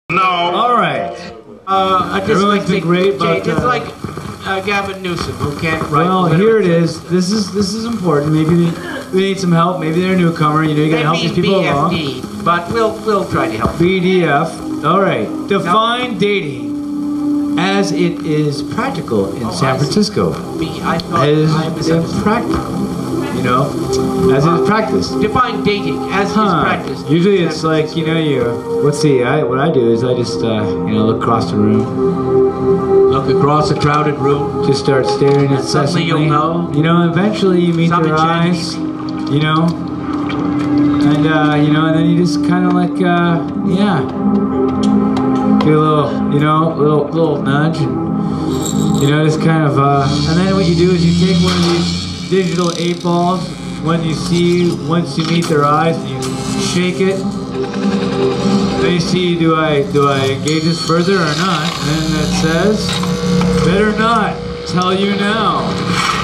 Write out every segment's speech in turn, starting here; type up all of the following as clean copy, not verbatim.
No. All right. Everyone's been great, but it's like Gavin Newsom, who can't write. well, here it is. This is important. Maybe we need some help. Maybe they're a newcomer. You know, you gotta help these people along. BFD, but we'll try to help. BDF. All right. Define dating as it is practical in San Francisco. I thought As I misunderstood. practical. You know, as it is practiced. Define dating as is practiced. Usually it's like, you know, let's see, what I do is I just, you know, look across the room. Look across a crowded room. Just start staring at Suddenly you'll know. You know, eventually you meet their eyes, you know, and, you know, and then you just kind of like, yeah, do a little, you know, little nudge, and, you know, just kind of, and then what you do is you take one of these digital 8 balls once you meet their eyes, and you shake it. Then you see, do I engage this further or not? And then it says, better not, tell you now,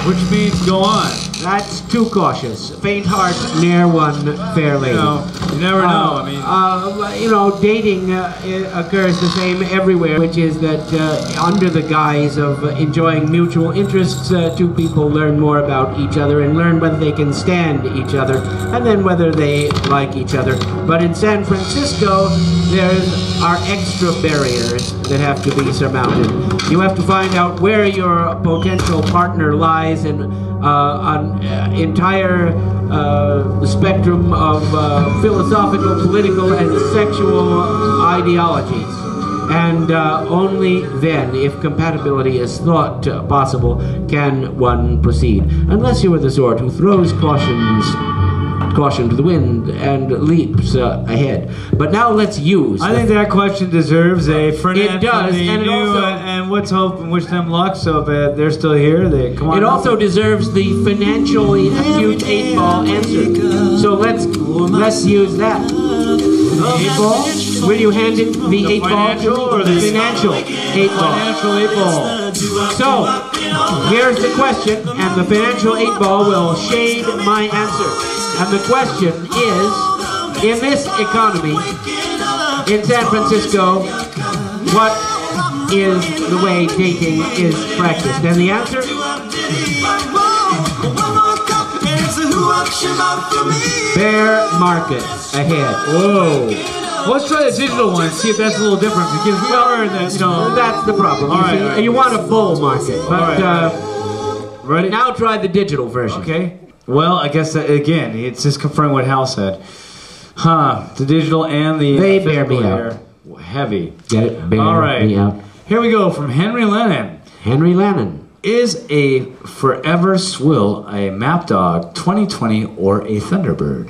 which means go on. That's too cautious. Faint heart, ne'er won fair lady. You never know. I mean, you know, dating occurs the same everywhere, which is that under the guise of enjoying mutual interests, two people learn more about each other and learn whether they can stand each other, and then whether they like each other. But in San Francisco, there are extra barriers that have to be surmounted. You have to find out where your potential partner lies and on entire spectrum of philosophical, political, and sexual ideologies. And only then, if compatibility is thought possible, can one proceed. Unless you are the sort who throws caution to the wind and leaps ahead. But now let's use. I think that question deserves a Frenet. It does, and it also. And let's hope and wish them luck. So if they're still here, they come on. It also deserves the financially acute 8-ball answer. So let's use that. 8-ball. Will you hand it the 8-ball? Or the financial 8-ball. Financial 8-ball. So here's the question, and the financial 8-ball will shade my answer. And the question is, in this economy, in San Francisco, what is the way dating is practiced? And the answer? Bear market ahead. Whoa. Let's try the digital one, see if that's a little different, because we are that, you know. That's the problem. All right. You want a bull market. But ready? Now try the digital version. Okay. Well, I guess that, again, it's just confirming what Hal said. The digital and the They bear me out. Heavy. Get it? Bear All right. me out. Here we go from Henry Lennon. Henry Lennon. Is a Forever Swill a Map Dog 2020 or a Thunderbird?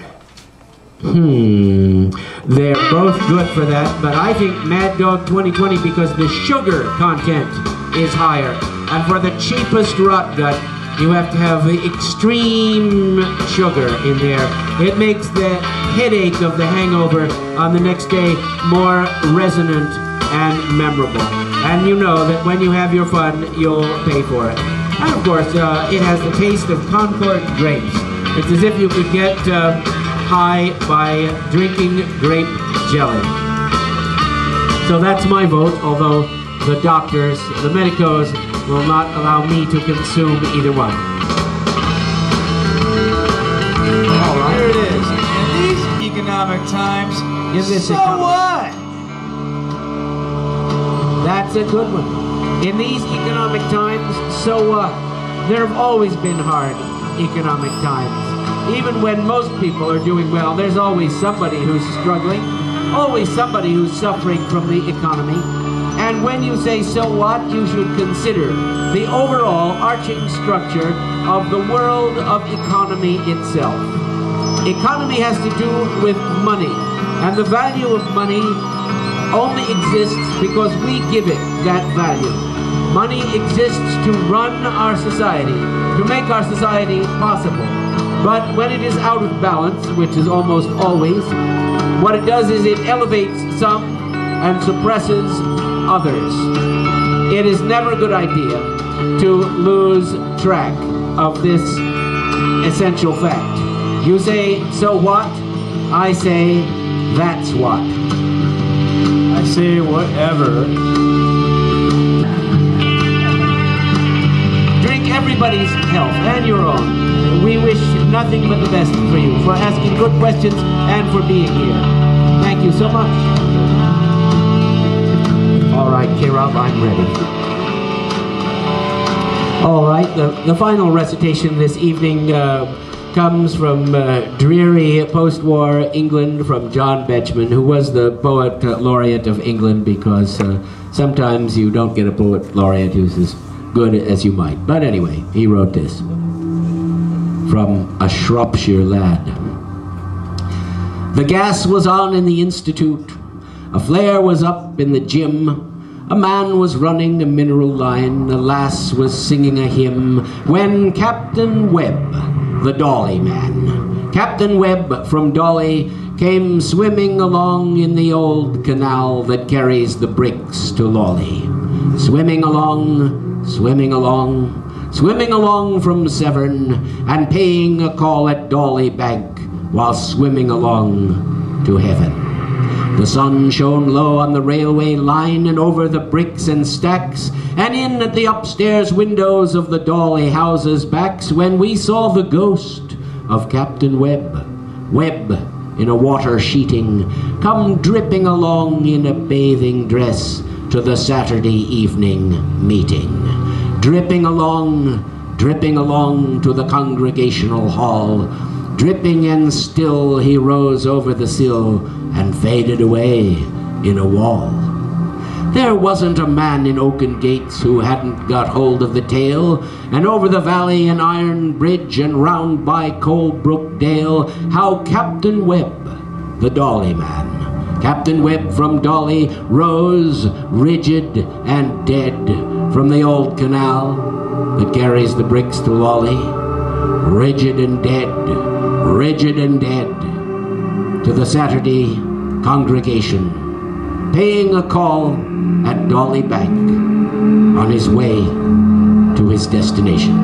They're both good for that, but I think Mad Dog 2020 because the sugar content is higher. And for the cheapest rot gut, you have to have the extreme sugar in there. It makes the headache of the hangover on the next day more resonant and memorable. And you know that when you have your fun, you'll pay for it. And of course, it has the taste of Concord grapes. It's as if you could get high by drinking grape jelly. So that's my vote, although the doctors, the medicos, will not allow me to consume either one. All right. Here it is. In these economic times, what? That's a good one. In these economic times, so what? There have always been hard economic times. Even when most people are doing well, there's always somebody who's struggling, always somebody who's suffering from the economy. And when you say so what, you should consider the overall arching structure of the world of economy itself. Economy has to do with money, and the value of money only exists because we give it that value. Money exists to run our society, to make our society possible. But when it is out of balance, which is almost always, what it does is it elevates some and suppresses others. It is never a good idea to lose track of this essential fact. You say, so what? I say, that's what. I say whatever. Drink everybody's health and your own. We wish nothing but the best for you, for asking good questions and for being here. Thank you so much. All right, K-Rob, I'm ready. All right, the final recitation this evening comes from dreary post-war England, from John Betjeman, who was the poet laureate of England, because sometimes you don't get a poet laureate who's as good as you might. But anyway, he wrote this from a Shropshire lad. The gas was on in the Institute, a flare was up in the gym, a man was running a mineral line, a lass was singing a hymn, when Captain Webb, the Dolly man, Captain Webb from Dolly, came swimming along in the old canal that carries the bricks to Lawley. Swimming along, swimming along, swimming along from Severn, and paying a call at Dolly Bank while swimming along to heaven. The sun shone low on the railway line and over the bricks and stacks, and in at the upstairs windows of the Dolly houses' backs, when we saw the ghost of Captain Webb, Webb in a water sheeting, come dripping along in a bathing dress to the Saturday evening meeting. Dripping along to the Congregational Hall. Dripping and still he rose over the sill and faded away in a wall. There wasn't a man in Oaken Gates who hadn't got hold of the tale, and over the valley and Iron Bridge and round by Colebrook Dale, how Captain Webb, the Dolly man, Captain Webb from Dolly, rose rigid and dead from the old canal that carries the bricks to Lawley. Rigid and dead to the Saturday congregation, paying a call at Dolly Bank on his way to his destination.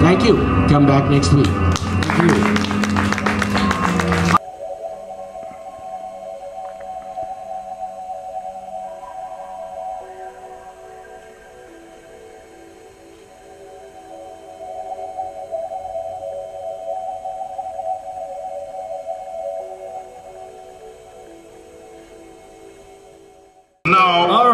Thank you. Come back next week. Thank you. All